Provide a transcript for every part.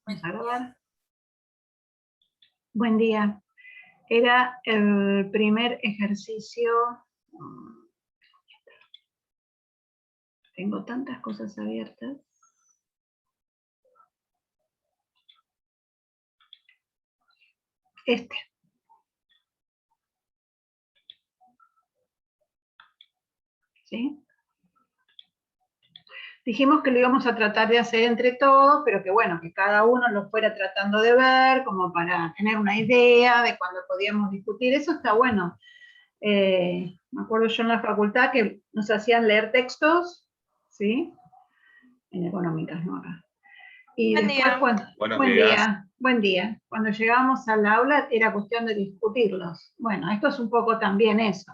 Vamos a grabar. Buen día. Era el primer ejercicio. Tengo tantas cosas abiertas. ¿Sí? Dijimos que lo íbamos a tratar de hacer entre todos, pero que bueno, que cada uno lo fuera tratando de ver, como para tener una idea de cuándo podíamos discutir. Eso está bueno. Me acuerdo yo en la facultad que nos hacían leer textos, ¿sí? En económicas, no acá. Y Buen después, día. buen día. Cuando llegábamos al aula era cuestión de discutirlos. Bueno, esto es un poco también eso.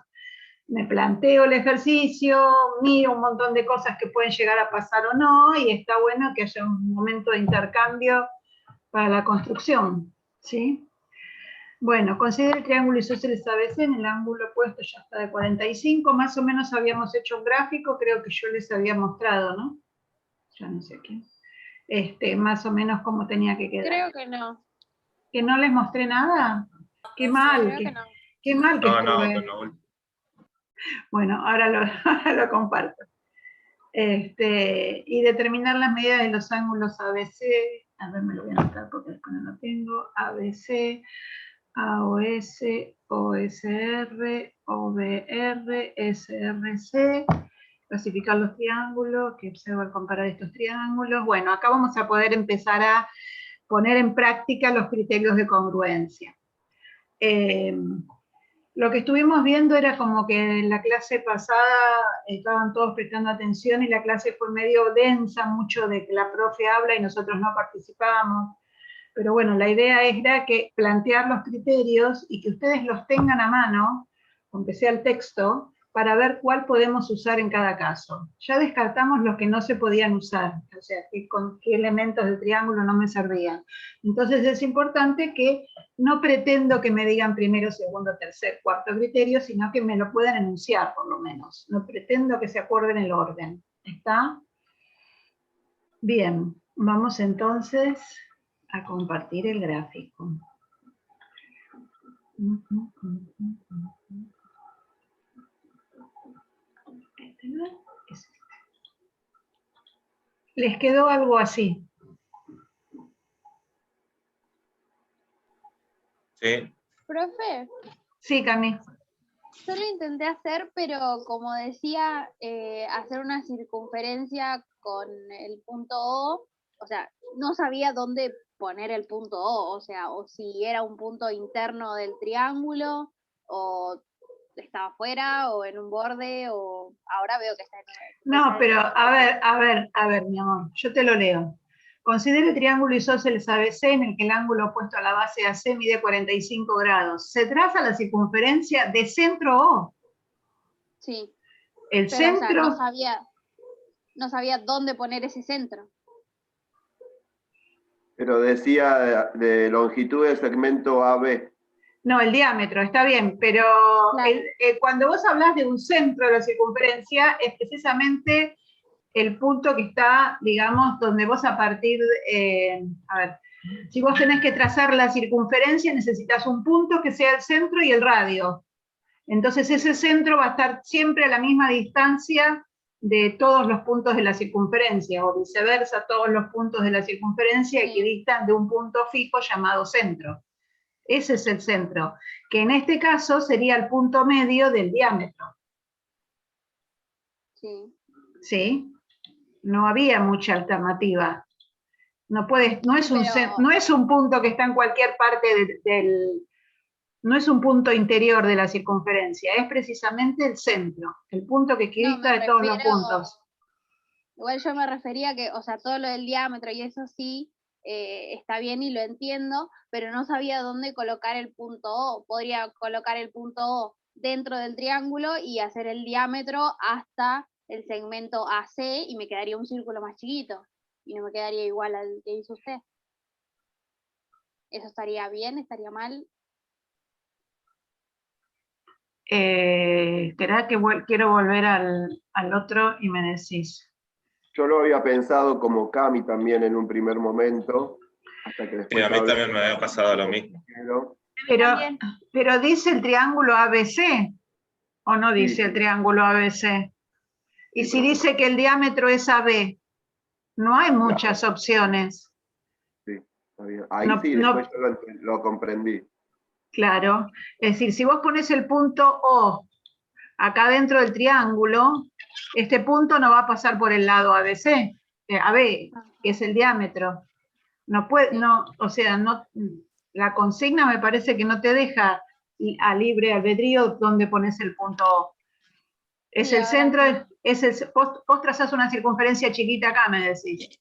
Me planteo el ejercicio, miro un montón de cosas que pueden llegar a pasar o no, y está bueno que haya un momento de intercambio para la construcción, ¿sí? Bueno, considera el triángulo isósceles ABC en el ángulo opuesto ya está de 45, más o menos habíamos hecho un gráfico, creo que yo les había mostrado, ¿no? Ya no sé quién. Más o menos cómo tenía que quedar. Creo que no. ¿Que no les mostré nada? Qué mal, qué mal que estuve. No. Bueno, ahora lo comparto. Y determinar las medidas de los ángulos ABC, a ver, me lo voy a anotar porque después no lo tengo, ABC, AOS, OSR, OBR, SRC, clasificar los triángulos, que observo al comparar estos triángulos. Bueno, acá vamos a poder empezar a poner en práctica los criterios de congruencia. Lo que estuvimos viendo era como que en la clase pasada estaban todos prestando atención y la clase fue medio densa, mucho de que la profe habla y nosotros no participamos. Pero bueno, la idea era que plantear los criterios y que ustedes los tengan a mano, aunque sea el texto, para ver cuál podemos usar en cada caso. Ya descartamos los que no se podían usar, o sea, con qué elementos del triángulo no me servían. Entonces es importante que no pretendo que me digan primero, segundo, tercer, cuarto criterio, sino que me lo puedan enunciar por lo menos. No pretendo que se acuerden el orden. ¿Está? Bien, vamos entonces a compartir el gráfico. Les quedó algo así. Sí. Profe. Sí, Cami. Yo lo intenté hacer, pero como decía, hacer una circunferencia con el punto O sea, no sabía dónde poner el punto O sea, o si era un punto interno del triángulo, o estaba afuera, o en un borde, o ahora veo que está en el... No, pero a ver, mi amor, yo te lo leo. Considere el triángulo isósceles ABC en el que el ángulo opuesto a la base AC mide 45 grados. Se traza la circunferencia de centro O. Sí. El pero, centro... O sea, no sabía dónde poner ese centro. Pero decía de longitud del segmento AB. No, el diámetro, está bien, pero claro. Cuando vos hablas de un centro de la circunferencia, es precisamente el punto que está, digamos, donde vos a partir, a ver, si vos tenés que trazar la circunferencia, necesitas un punto que sea el centro y el radio. Entonces ese centro va a estar siempre a la misma distancia de todos los puntos de la circunferencia, o viceversa, todos los puntos de la circunferencia equidistan de un punto fijo llamado centro. Ese es el centro, que en este caso sería el punto medio del diámetro. Sí. ¿Sí? No había mucha alternativa. No es un punto que está en cualquier parte no es un punto interior de la circunferencia, es precisamente el centro, el punto que equidista de todos los puntos. Igual yo me refería que, o sea, todo lo del diámetro y eso sí, está bien y lo entiendo, pero no sabía dónde colocar el punto O. Podría colocar el punto O dentro del triángulo y hacer el diámetro hasta el segmento AC y me quedaría un círculo más chiquito y no me quedaría igual al que hizo usted. ¿Eso estaría bien? ¿Estaría mal? Esperá que quiero volver al otro y me decís. Yo lo había pensado como Cami también en un primer momento, Hasta que Sí, después a mí también me había pasado lo mismo. También. Pero dice el triángulo ABC, ¿o no dice Sí, el sí. triángulo ABC? Y Sí, si profe. dice que el diámetro es AB, no hay muchas opciones. Sí, está bien. Ahí No, sí, no, después yo lo comprendí. claro. Es decir, si vos pones el punto O acá dentro del triángulo, este punto no va a pasar por el lado ABC, AB, que es el diámetro. No puede, Sí. no, o sea, no, la consigna me parece que no te deja a libre albedrío donde pones el punto O. Es Sí, el ahora centro, sí. vos trazás una circunferencia chiquita acá, me decís.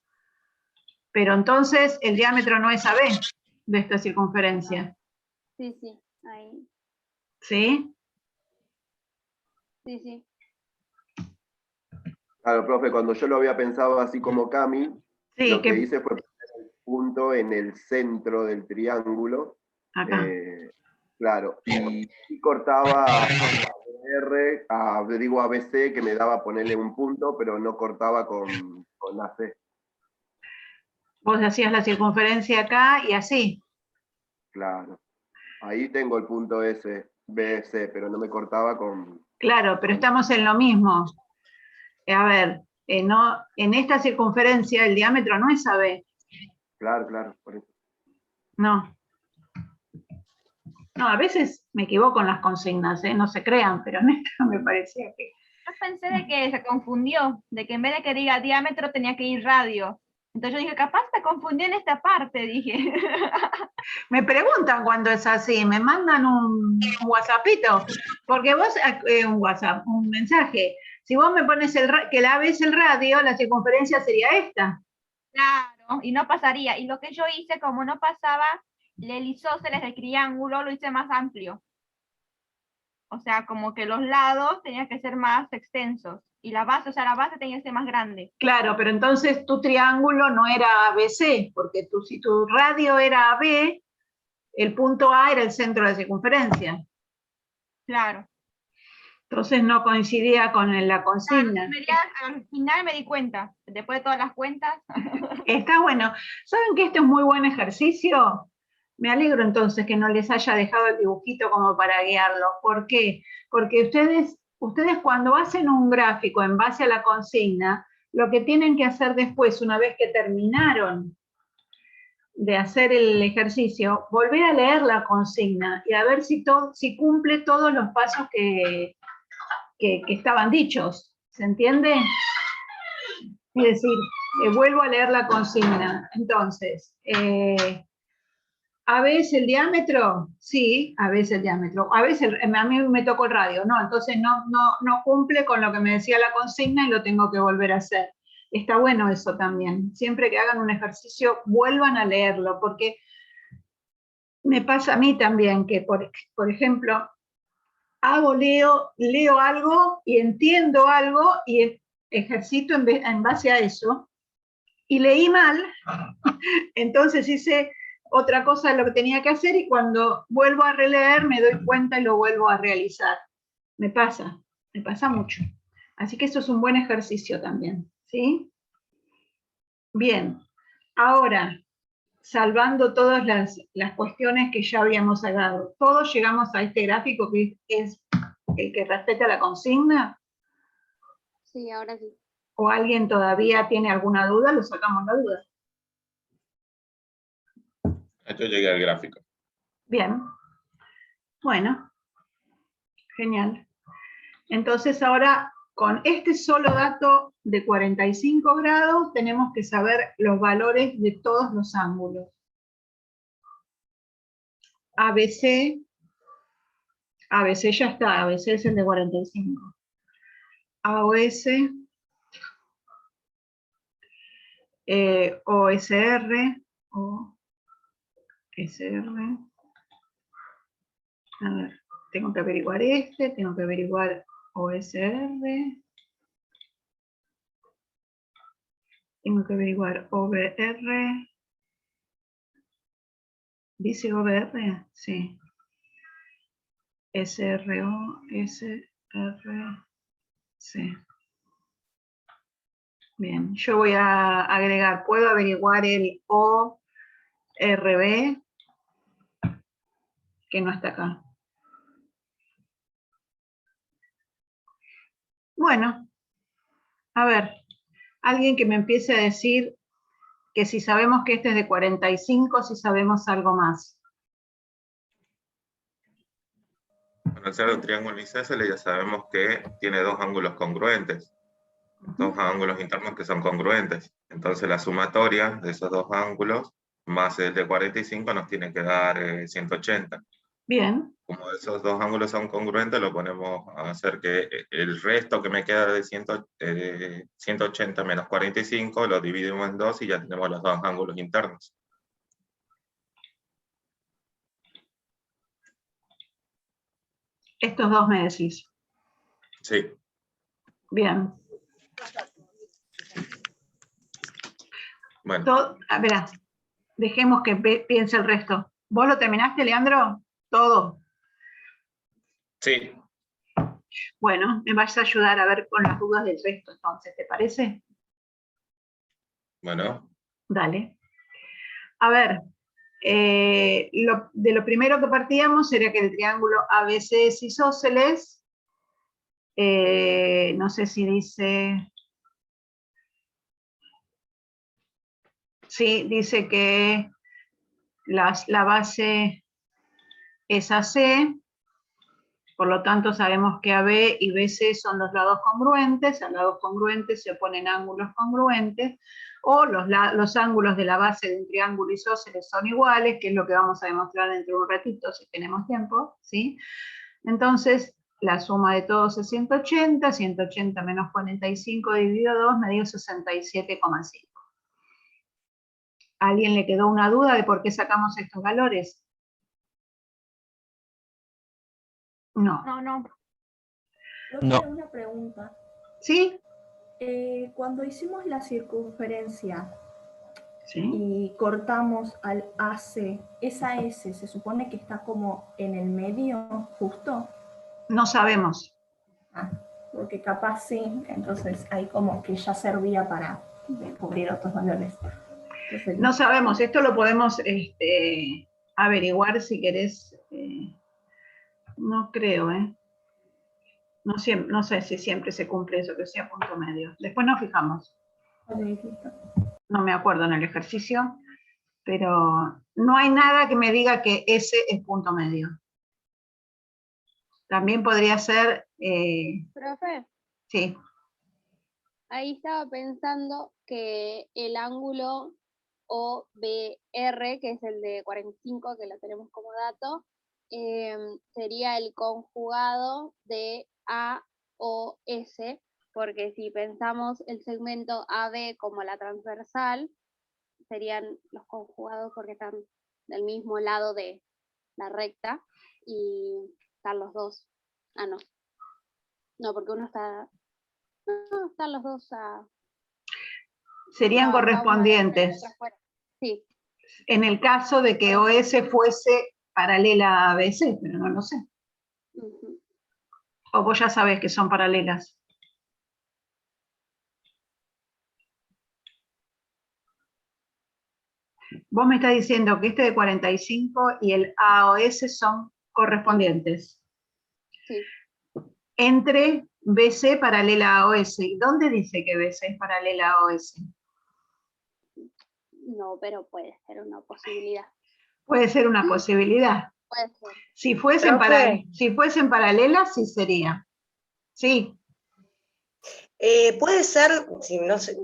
Pero entonces el diámetro no es AB de esta circunferencia, Sí, sí, ahí. ¿sí? Sí, sí. Claro, profe, cuando yo lo había pensado así como Cami, Sí, lo que que hice fue poner el punto en el centro del triángulo. acá. Claro, y cortaba R, digo ABC, que me daba ponerle un punto, pero no cortaba con AC. Vos hacías la circunferencia acá y así. Claro. Ahí tengo el punto S, BC, pero no me cortaba con... Claro, pero estamos en lo mismo. A ver, no, en esta circunferencia el diámetro no es AB, Claro, claro, por eso. no. No, a veces me equivoco en las consignas, no se crean, pero en esta me parecía que... Yo pensé de que se confundió, de que en vez de que diga diámetro tenía que ir radio. Entonces yo dije, capaz se confundió en esta parte, dije. Me preguntan cuando es así, me mandan un WhatsAppito, porque vos, un WhatsApp, un mensaje, si vos me pones que la AB es el radio, la circunferencia sería esta. Claro, y no pasaría. Y lo que yo hice, como no pasaba el isósceles del triángulo, lo hice más amplio. O sea, como que los lados tenían que ser más extensos. Y la base, o sea, la base tenía que ser más grande. Claro, pero entonces tu triángulo no era ABC, porque si tu radio era AB, el punto A era el centro de la circunferencia. Claro. Entonces no coincidía con la consigna. Al final me di cuenta, después de todas las cuentas. Está bueno. ¿Saben que este es muy buen ejercicio? Me alegro entonces que no les haya dejado el dibujito como para guiarlo. ¿Por qué? Porque ustedes cuando hacen un gráfico en base a la consigna, lo que tienen que hacer después, una vez que terminaron de hacer el ejercicio, volver a leer la consigna y a ver si cumple todos los pasos que estaban dichos. ¿Se entiende? Es decir, vuelvo a leer la consigna. Entonces, ¿a veces el diámetro? Sí, a veces el diámetro. A veces a mí me tocó el radio, no, entonces no cumple con lo que me decía la consigna y lo tengo que volver a hacer. Está bueno eso también. Siempre que hagan un ejercicio, vuelvan a leerlo, porque me pasa a mí también que, por ejemplo, leo algo y entiendo algo y ejercito en base a eso, y leí mal, entonces hice otra cosa de lo que tenía que hacer y cuando vuelvo a releer me doy cuenta y lo vuelvo a realizar. Me pasa mucho. Así que eso es un buen ejercicio también, ¿sí? Bien, ahora, salvando todas las cuestiones que ya habíamos hablado, todos llegamos a este gráfico que es el que respeta la consigna, Sí, ahora sí. o alguien todavía tiene alguna duda, lo sacamos la duda. Yo llegué al gráfico. Bien, bueno, genial. Entonces ahora, con este solo dato de 45 grados, tenemos que saber los valores de todos los ángulos. ABC ya está, ABC es el de 45. AOS, OSR, a ver, tengo que averiguar tengo que averiguar OSR, tengo que averiguar OBR, ¿dice OBR? Sí. SRO, SRC. Bien, yo voy a agregar, puedo averiguar el ORC RB, que no está acá. Bueno, a ver, alguien que me empiece a decir que si sabemos que este es de 45, si sabemos algo más. Para hacer un triángulo isósceles ya sabemos que tiene dos ángulos congruentes, dos ángulos internos que son congruentes. Entonces la sumatoria de esos dos ángulos más el de 45 nos tiene que dar 180. Bien. Como esos dos ángulos son congruentes, lo ponemos a hacer que el resto que me queda de 180 menos 45 lo dividimos en dos y ya tenemos los dos ángulos internos. Estos dos me decís. Sí. Bien. Bueno. Verá, dejemos que piense el resto. ¿Vos lo terminaste, Leandro? Todo. Sí. Bueno, me vas a ayudar a ver con las dudas del resto, entonces, ¿te parece? Bueno. Dale. A ver, de lo primero que partíamos era que el triángulo ABC es isósceles. No sé si dice... Sí, dice que la base es AC, por lo tanto sabemos que AB y BC son los lados congruentes, a lados congruentes se oponen ángulos congruentes, o los ángulos de la base de un triángulo isósceles son iguales, que es lo que vamos a demostrar dentro de un ratito si tenemos tiempo, ¿sí? Entonces, la suma de todos es 180, 180 menos 45 dividido 2 me dio 67,5. ¿A alguien le quedó una duda de por qué sacamos estos valores? No. No. No. Una pregunta. ¿Sí? Cuando hicimos la circunferencia ¿Sí? y cortamos al AC, esa S se supone que está como en el medio, justo. No sabemos. Porque capaz sí, entonces ahí como que ya servía para descubrir otros valores. Entonces, no sabemos, esto lo podemos averiguar si querés. No creo, No sé si siempre se cumple eso, que sea punto medio. Después nos fijamos. No me acuerdo en el ejercicio, pero no hay nada que me diga que ese es punto medio. También podría ser... Profe, sí. ahí estaba pensando que el ángulo OBR, que es el de 45, que lo tenemos como dato, sería el conjugado de AOS, porque si pensamos el segmento AB como la transversal, serían los conjugados porque están del mismo lado de la recta y están los dos. Ah, no. No, porque uno está... No, están los dos a... Serían no, correspondientes. Sí. En el caso de que OS fuese paralela a ABC, pero no lo sé. O vos ya sabés que son paralelas. Vos me estás diciendo que este de 45 y el AOS son correspondientes. Sí. Entre BC paralela a OS. ¿Dónde dice que BC es paralela a OS? No, pero puede ser una posibilidad. Puede ser una posibilidad. Puede ser. Si fuesen paralelas, sí sería. Sí. Puede ser,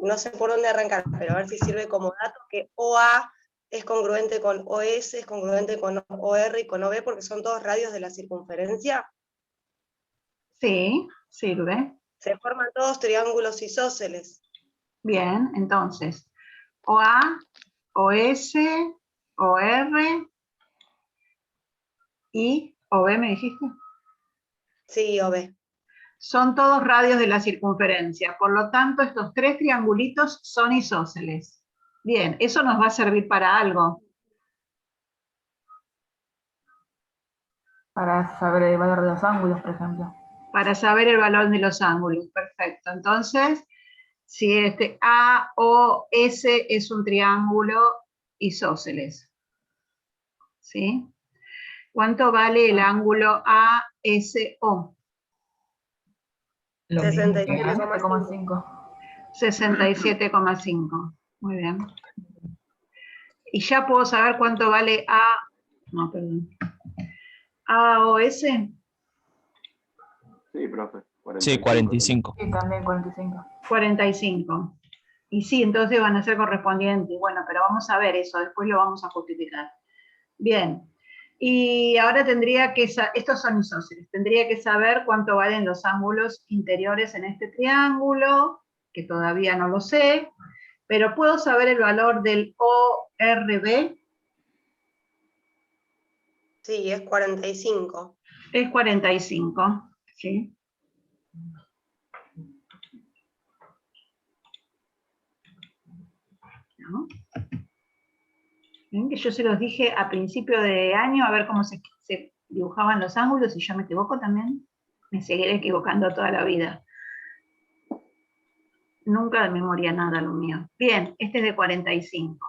no sé por dónde arrancar, pero a ver si sirve como dato, que OA es congruente con OS, es congruente con OR y con OB, porque son todos radios de la circunferencia. Sí, sirve. Se forman todos triángulos isósceles. Bien, entonces, OA, OS, OR y OB, ¿me dijiste? Sí, OB. Son todos radios de la circunferencia, por lo tanto estos tres triangulitos son isósceles. Bien, eso nos va a servir para algo. Para saber el valor de los ángulos, por ejemplo. Para saber el valor de los ángulos, perfecto. Entonces, si este AOS es un triángulo isósceles. ¿sí? ¿Cuánto vale el ángulo ASO? Lo mismo que 67,5. 67,5. Muy bien. Y ya puedo saber cuánto vale AOS. Sí, profe. Sí, 45. Sí, también 45. 45. Y sí, entonces van a ser correspondientes. Bueno, pero vamos a ver eso, después lo vamos a justificar. Bien. Y ahora tendría que, estos son isósceles, tendría que saber cuánto valen los ángulos interiores en este triángulo, que todavía no lo sé, pero puedo saber el valor del ORB. Sí, es 45. Es 45, ¿sí? ¿No? Ven que yo se los dije a principio de año, a ver cómo se dibujaban los ángulos, y yo me equivoco también. Me seguiré equivocando toda la vida. Nunca de memoria nada lo mío. Bien, este es de 45.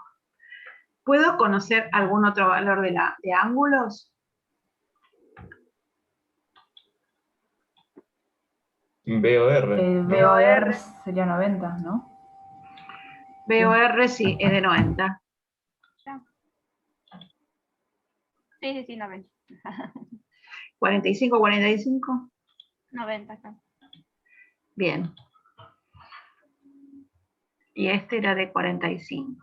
¿Puedo conocer algún otro valor de ángulos? BOR. BOR sería 90, ¿no? BOR sí, es de 90. Sí, 90. 45, 45. 90 acá. Bien. Y este era de 45.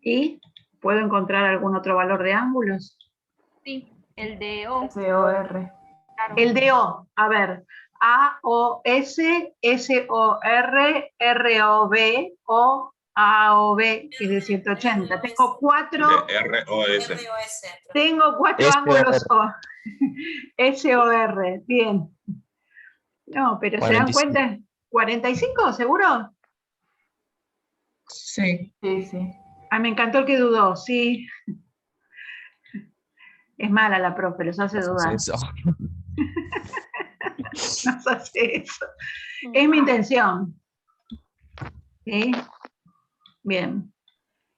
¿Y puedo encontrar algún otro valor de ángulos? Sí, el de O. SOR. Claro. El de O, a ver, AOS, SOR, ROB o AOB, que es de 180. Tengo cuatro, De ROS. tengo cuatro ángulos O. SOR, bien. No, pero ¿se dan 45. cuenta? ¿45, seguro? Sí. Sí, sí. Ah, me encantó el que dudó, sí. Es mala la profe, los hace dudar. Eso. Nos hace eso. Es mi intención. ¿Sí? Bien.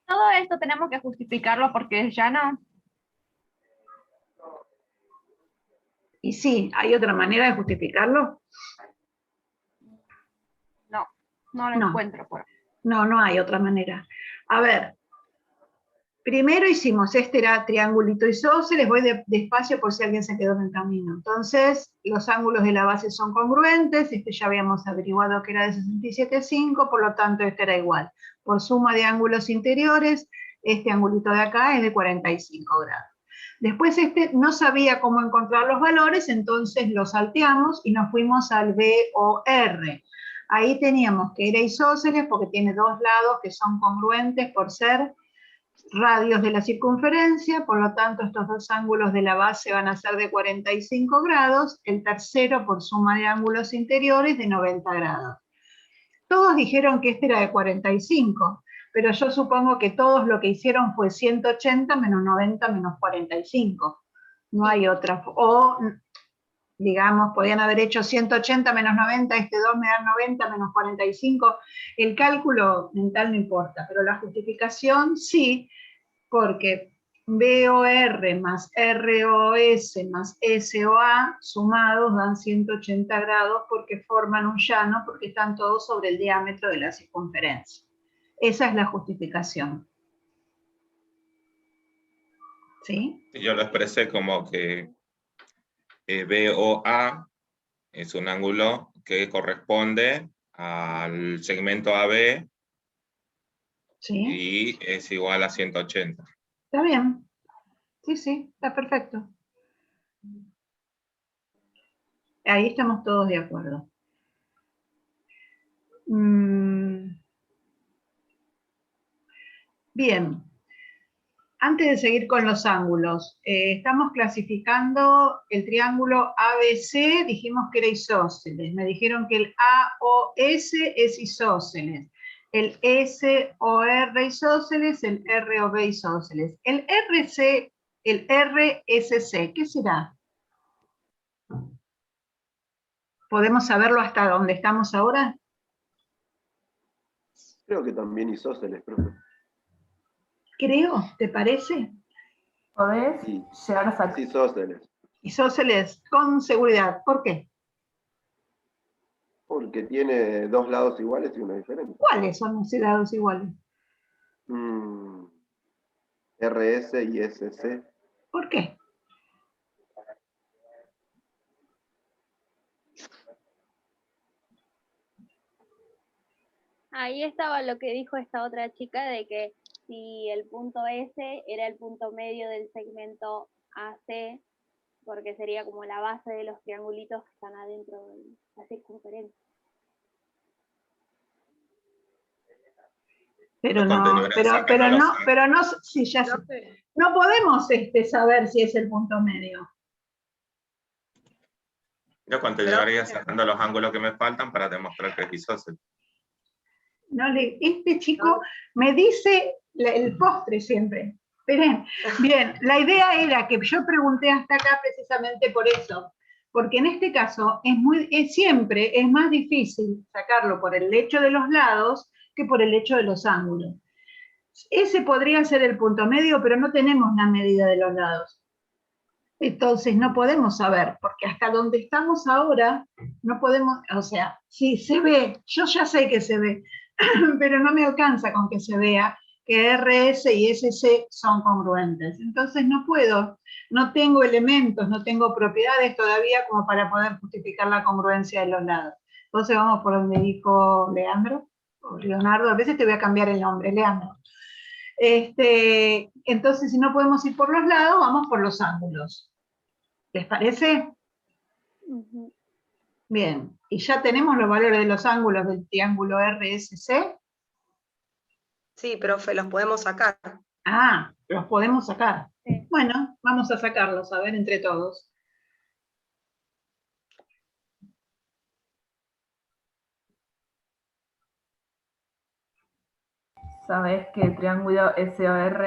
Todo esto tenemos que justificarlo porque ya no. Y sí, ¿hay otra manera de justificarlo? No lo No. encuentro por ahí. No, no hay otra manera. A ver, primero hicimos, este era triangulito isósceles, voy despacio por si alguien se quedó en el camino. Entonces, los ángulos de la base son congruentes, este ya habíamos averiguado que era de 67,5, por lo tanto este era igual. Por suma de ángulos interiores, este angulito de acá es de 45 grados. Después este no sabía cómo encontrar los valores, entonces lo salteamos y nos fuimos al BOR. Ahí teníamos que era isósceles porque tiene dos lados que son congruentes por ser radios de la circunferencia, por lo tanto estos dos ángulos de la base van a ser de 45 grados, el tercero por suma de ángulos interiores de 90 grados. Todos dijeron que este era de 45, pero yo supongo que todos lo que hicieron fue 180 menos 90 menos 45. No hay otra. O digamos, podían haber hecho 180 menos 90, este 2 me da 90 menos 45. El cálculo mental no importa, pero la justificación sí, porque BOR más ROS más SOA sumados dan 180 grados porque forman un llano, porque están todos sobre el diámetro de la circunferencia. Esa es la justificación. ¿Sí? Yo lo expresé como que BOA es un ángulo que corresponde al segmento AB, ¿Sí? y es igual a 180. Está bien. Sí, sí, está perfecto. Ahí estamos todos de acuerdo. Bien. Antes de seguir con los ángulos, estamos clasificando el triángulo ABC, dijimos que era isósceles. Me dijeron que el AOS es isósceles. El SOR isósceles, el ROB isósceles. El RC, el RSC, ¿qué será? ¿Podemos saberlo hasta dónde estamos ahora? Creo que también isósceles, profe. creo, ¿te parece? Podés Sí. llegar a sacar. Isósceles. Isósceles, con seguridad. ¿Por qué? Porque tiene dos lados iguales y uno diferente. ¿Cuáles son los lados iguales? RS y SC. ¿Por qué? Ahí estaba lo que dijo esta otra chica de que si el punto S era el punto medio del segmento AC, porque sería como la base de los triangulitos que están adentro de la circunferencia. Pero Los no, contenedores de saque no lo saben. pero no, sí, ya sé. No podemos saber si es el punto medio. Yo continuaría sacando los ángulos que me faltan para demostrar que es isósceles. No este chico me dice el postre siempre. Esperen. Bien, la idea era que yo pregunté hasta acá precisamente por eso. Porque en este caso siempre es más difícil sacarlo por el hecho de los lados que por el hecho de los ángulos. Ese podría ser el punto medio, pero no tenemos la medida de los lados. Entonces no podemos saber, porque hasta donde estamos ahora, no podemos, o sea, sí se ve, yo ya sé que se ve, pero no me alcanza con que se vea que RS y SC son congruentes. Entonces no puedo, no tengo elementos, no tengo propiedades todavía como para poder justificar la congruencia de los lados. Entonces vamos por donde dijo Leandro, o Leonardo, a veces te voy a cambiar el nombre, Leandro. Entonces, si no podemos ir por los lados, vamos por los ángulos. ¿Les parece? Bien, y ya tenemos los valores de los ángulos del triángulo RSC. Sí, profe, los podemos sacar. Ah, los podemos sacar. Sí. Bueno, vamos a sacarlos, a ver, entre todos. ¿Sabés que el triángulo SOR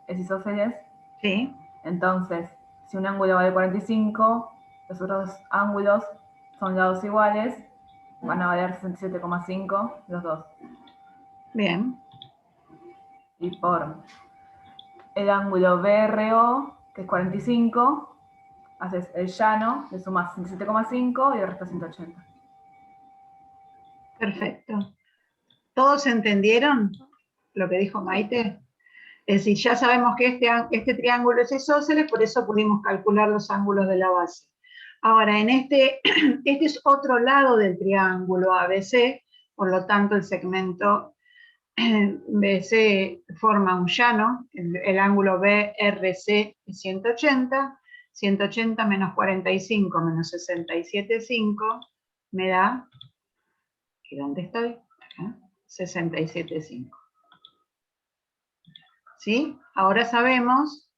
es isósceles? Sí. Entonces, si un ángulo vale 45, los otros ángulos son lados iguales, van a valer 67,5 los dos. Bien. Y por el ángulo BRO, que es 45, haces el llano, le sumas 67,5 y el resto 180. Perfecto. ¿Todos entendieron lo que dijo Maite? Es decir, ya sabemos que este triángulo es isósceles, por eso pudimos calcular los ángulos de la base. Ahora, este es otro lado del triángulo ABC, por lo tanto el segmento BC forma un llano, el ángulo BRC es 180, 180 menos 45 menos 67,5 me da, ¿y dónde estoy? Acá, 67,5. ¿Sí? Ahora sabemos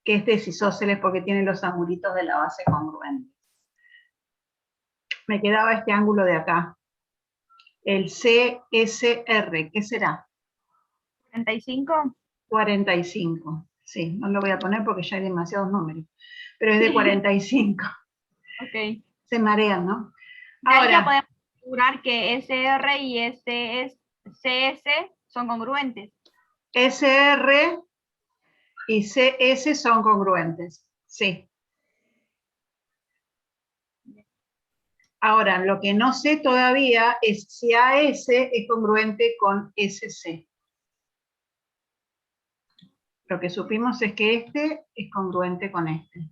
que este es isósceles porque tiene los angulitos de la base congruentes. Me quedaba este ángulo de acá. El CSR, ¿qué será? 45. 45. Sí, no lo voy a poner porque ya hay demasiados números. Pero es de 45. Ok. Se marean, ¿no? Ahora ya podemos asegurar que SR y CS son congruentes. SR y CS son congruentes. Sí. Ahora, lo que no sé todavía es si AS es congruente con SC. Lo que supimos es que este es congruente con este.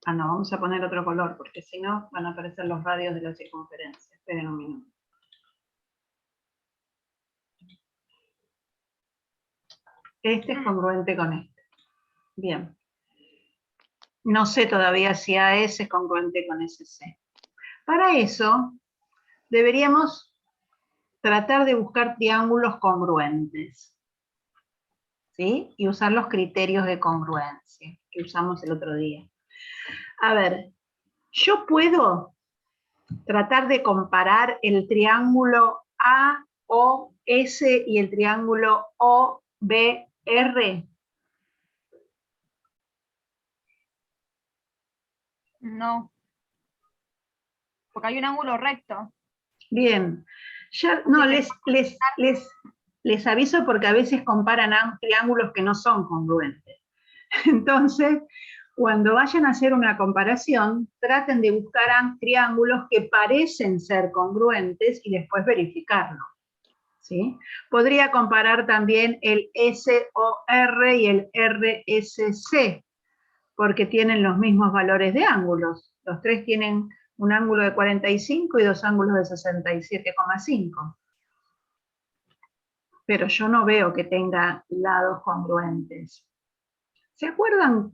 Ah, no, vamos a poner otro color, porque si no van a aparecer los radios de la circunferencia. Esperen un minuto. Este es congruente con este. Bien. No sé todavía si AS es congruente con SC. Para eso, deberíamos tratar de buscar triángulos congruentes. ¿Sí? Y usar los criterios de congruencia que usamos el otro día. A ver, yo puedo tratar de comparar el triángulo AOS y el triángulo OBR. No. Porque hay un ángulo recto. Bien. Ya, no, les aviso porque a veces comparan triángulos que no son congruentes. Entonces, cuando vayan a hacer una comparación, traten de buscar triángulos que parecen ser congruentes y después verificarlo. ¿Sí? Podría comparar también el SOR y el RSC, porque tienen los mismos valores de ángulos. Los tres tienen un ángulo de 45 y dos ángulos de 67,5. Pero yo no veo que tenga lados congruentes. ¿Se acuerdan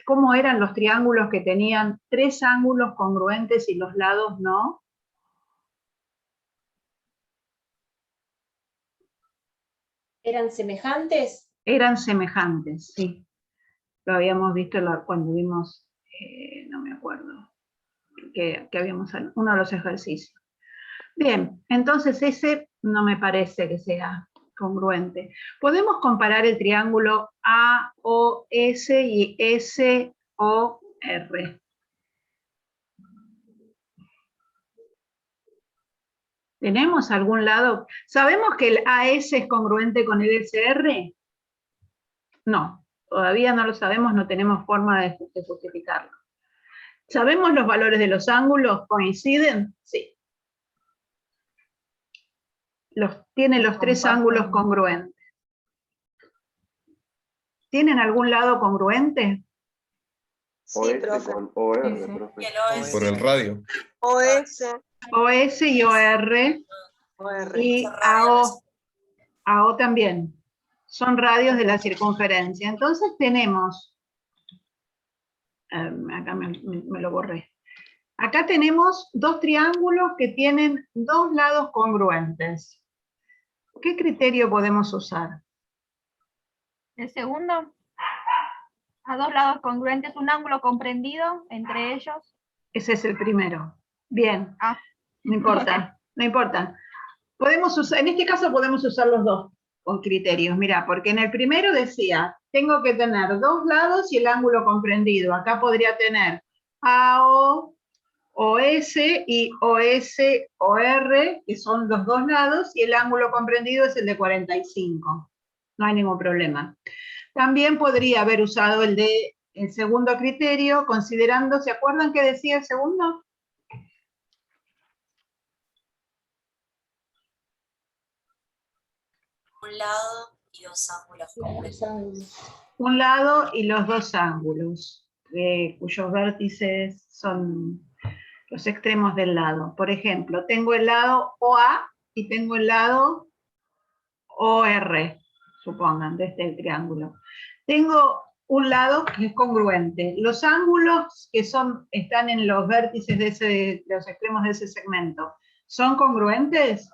cómo eran los triángulos que tenían tres ángulos congruentes y los lados no? ¿Eran semejantes? Eran semejantes, sí. Lo habíamos visto cuando vimos, no me acuerdo, que habíamos uno de los ejercicios. Bien, entonces ese no me parece que sea congruente. Podemos comparar el triángulo AOS y SOR. ¿Tenemos algún lado? ¿Sabemos que el AS es congruente con el SR? No, todavía no lo sabemos, no tenemos forma de justificarlo. ¿Sabemos los valores de los ángulos? ¿Coinciden? Sí. Tienen los tres ángulos congruentes. ¿Tienen algún lado congruente? Sí, profe. Con OR, Sí. profe. Por el radio. OS, y OR OR. y AO también. Son radios de la circunferencia. Entonces tenemos, acá me lo borré. Acá tenemos dos triángulos que tienen dos lados congruentes. ¿Qué criterio podemos usar? El segundo, a dos lados congruentes, un ángulo comprendido entre ellos. Ese es el primero. Bien, Ah. no importa, no importa. En este caso podemos usar los dos con criterios, mira, porque en el primero decía, tengo que tener dos lados y el ángulo comprendido. Acá podría tener AO, OS y OS-OR, que son los dos lados, y el ángulo comprendido es el de 45. No hay ningún problema. También podría haber usado el segundo criterio, considerando, ¿se acuerdan qué decía el segundo? Un lado y dos ángulos congruentes. Un lado y los dos ángulos, cuyos vértices son los extremos del lado. Por ejemplo, tengo el lado OA y tengo el lado OR, supongan, de este triángulo. Tengo un lado que es congruente. Los ángulos que están en los vértices de los extremos de ese segmento, ¿son congruentes?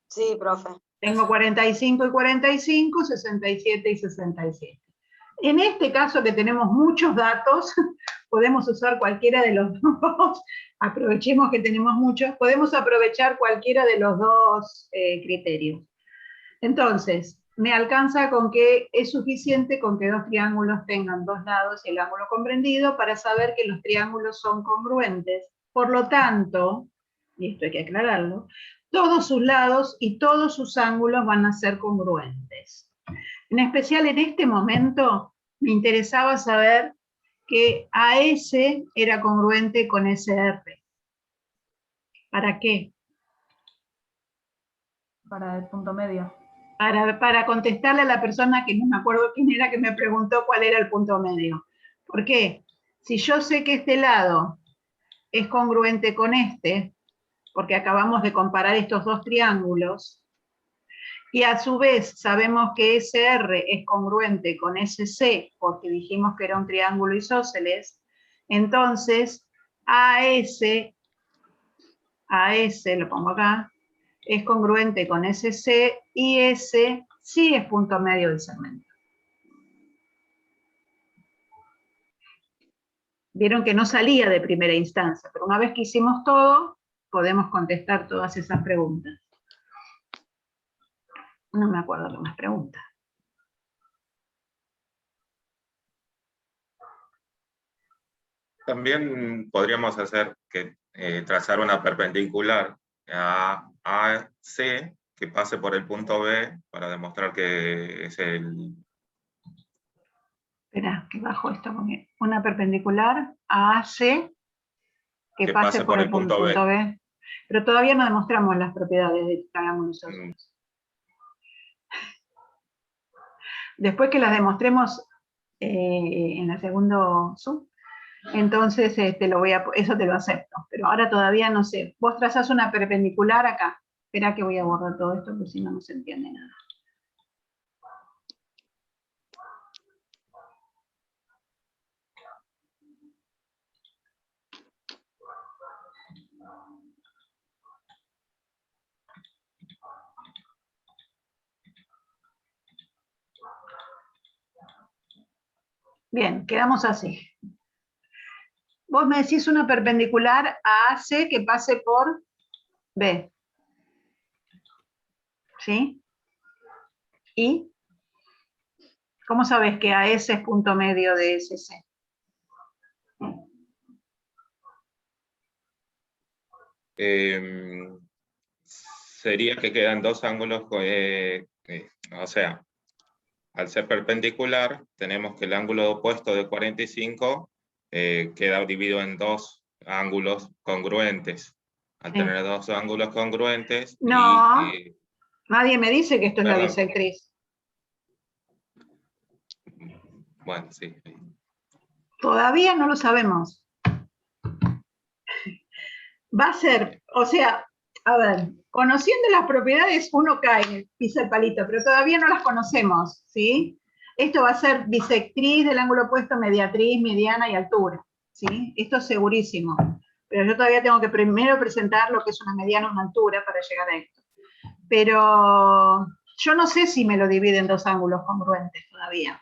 Sí, profe. Tengo 45 y 45, 67 y 67. En este caso que tenemos muchos datos, podemos usar cualquiera de los dos, aprovechemos que tenemos muchos, podemos aprovechar cualquiera de los dos criterios. Entonces, me alcanza con que es suficiente con que dos triángulos tengan dos lados y el ángulo comprendido para saber que los triángulos son congruentes. Por lo tanto, y esto hay que aclararlo, todos sus lados y todos sus ángulos van a ser congruentes. En especial en este momento me interesaba saber que AS era congruente con SR. ¿Para qué? Para el punto medio. Para contestarle a la persona que no me acuerdo quién era que me preguntó cuál era el punto medio. ¿Por qué? Si yo sé que este lado es congruente con este, porque acabamos de comparar estos dos triángulos, y a su vez sabemos que SR es congruente con SC, porque dijimos que era un triángulo isósceles, entonces AS, lo pongo acá, es congruente con SC y S sí es punto medio del segmento. Vieron que no salía de primera instancia, pero una vez que hicimos todo, podemos contestar todas esas preguntas. No me acuerdo qué más preguntas. También podríamos hacer que trazar una perpendicular a AC que pase por el punto B para demostrar que es el... Espera, que bajo esto, porque una perpendicular a AC que pase por el punto B. Pero todavía no demostramos las propiedades de triángulos isósceles. Después que las demostremos en el segundo Zoom, entonces eso te lo acepto. Pero ahora todavía no sé. Vos trazás una perpendicular acá. Espera que voy a borrar todo esto porque si no, no se entiende nada. Bien, quedamos así. Vos me decís una perpendicular a AC que pase por B. ¿Sí? ¿Y? ¿Cómo sabés que AS es punto medio de SC? Sería que quedan dos ángulos, o sea, al ser perpendicular, tenemos que el ángulo opuesto de 45 queda dividido en dos ángulos congruentes. Al tener dos ángulos congruentes... No, nadie me dice que esto es la bisectriz. Bueno, sí. Todavía no lo sabemos. Va a ser, o sea, a ver, conociendo las propiedades uno cae, pisa el palito, pero todavía no las conocemos, ¿sí? Esto va a ser bisectriz del ángulo opuesto, mediatriz, mediana y altura, ¿sí? Esto es segurísimo. Pero yo todavía tengo que primero presentar lo que es una mediana o una altura para llegar a esto. Pero yo no sé si me lo divide en dos ángulos congruentes todavía.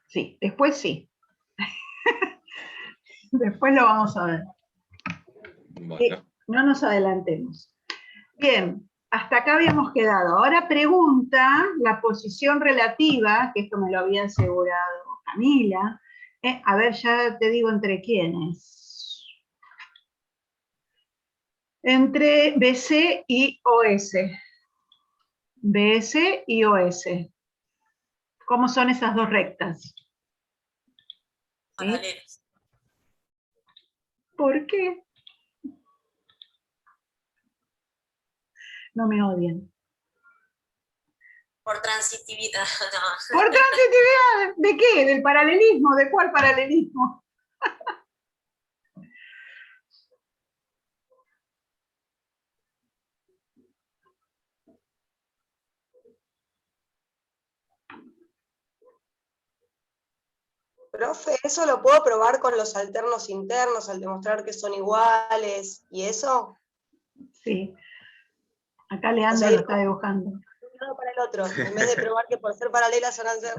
Sí, después sí. Después lo vamos a ver. Bueno. No nos adelantemos. Bien, hasta acá habíamos quedado. Ahora pregunta la posición relativa, que esto me lo había asegurado Camila. A ver, ya te digo entre quiénes. Entre BC y OS. BS y OS. ¿Cómo son esas dos rectas? Paralelas. ¿Por qué? No me odien. Por transitividad. No. ¿Por transitividad? ¿De qué? ¿Del paralelismo? ¿De cuál paralelismo? Profe, ¿eso lo puedo probar con los alternos internos al demostrar que son iguales y eso? Sí. Acá Leandro lo está dibujando. De un lado para el otro, en vez de probar que por ser paralelas van a ser...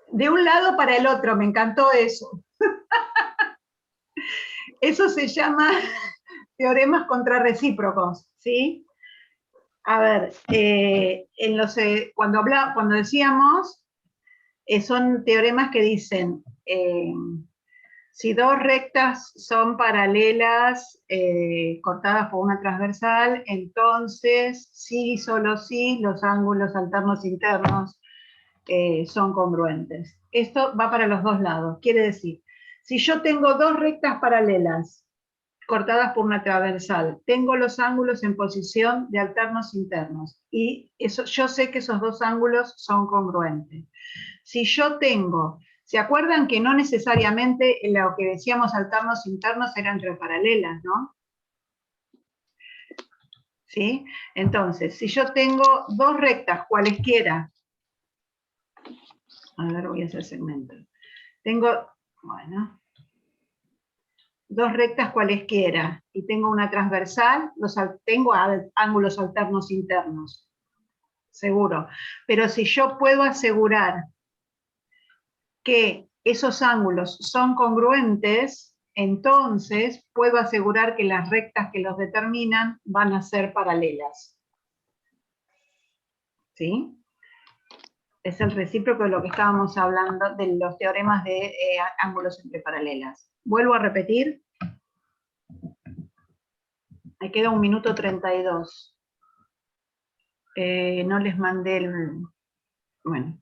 De un lado para el otro, me encantó eso. Eso se llama teoremas contrarrecíprocos, ¿sí? A ver, cuando decíamos, son teoremas que dicen, si dos rectas son paralelas cortadas por una transversal, entonces sí, solo sí, los ángulos alternos internos son congruentes. Esto va para los dos lados, quiere decir, si yo tengo dos rectas paralelas cortadas por una transversal, tengo los ángulos en posición de alternos internos, y eso, yo sé que esos dos ángulos son congruentes. Si yo tengo, ¿se acuerdan que no necesariamente lo que decíamos alternos internos eran entre paralelas, no? ¿Sí? Entonces, si yo tengo dos rectas cualesquiera, a ver, voy a hacer segmento. Tengo, bueno, dos rectas cualesquiera y tengo una transversal, tengo ángulos alternos internos, seguro. Pero si yo puedo asegurar que esos ángulos son congruentes, entonces puedo asegurar que las rectas que los determinan van a ser paralelas. ¿Sí? Es el recíproco de lo que estábamos hablando de los teoremas de ángulos entre paralelas. Vuelvo a repetir. Me queda 1 minuto 32. No les mandé el... Bueno.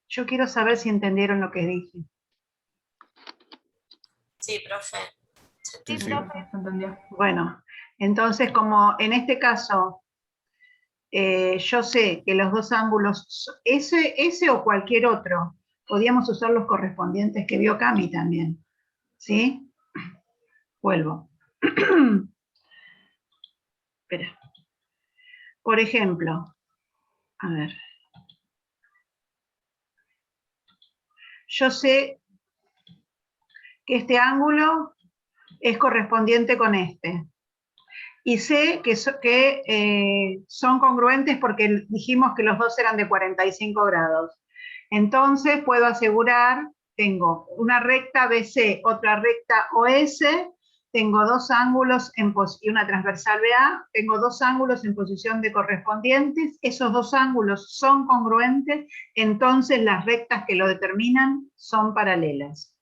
Yo quiero saber si entendieron lo que dije. Sí, profe. Sí, profe. ¿Se entendió? Bueno, entonces como en este caso yo sé que los dos ángulos, ese o cualquier otro, podíamos usar los correspondientes que vio Cami también. ¿Sí? Vuelvo. Espera. Por ejemplo, a ver. Yo sé que este ángulo es correspondiente con este. Y sé que son congruentes porque dijimos que los dos eran de 45 grados. Entonces puedo asegurar, tengo una recta BC, otra recta OS, tengo dos ángulos y una transversal BA, tengo dos ángulos en posición de correspondientes, esos dos ángulos son congruentes, entonces las rectas que lo determinan son paralelas.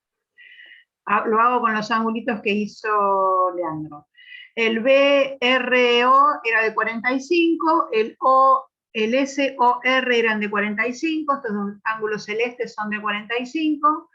Lo hago con los angulitos que hizo Leandro. El BRO era de 45, el SOR eran de 45, estos dos ángulos celestes son de 45,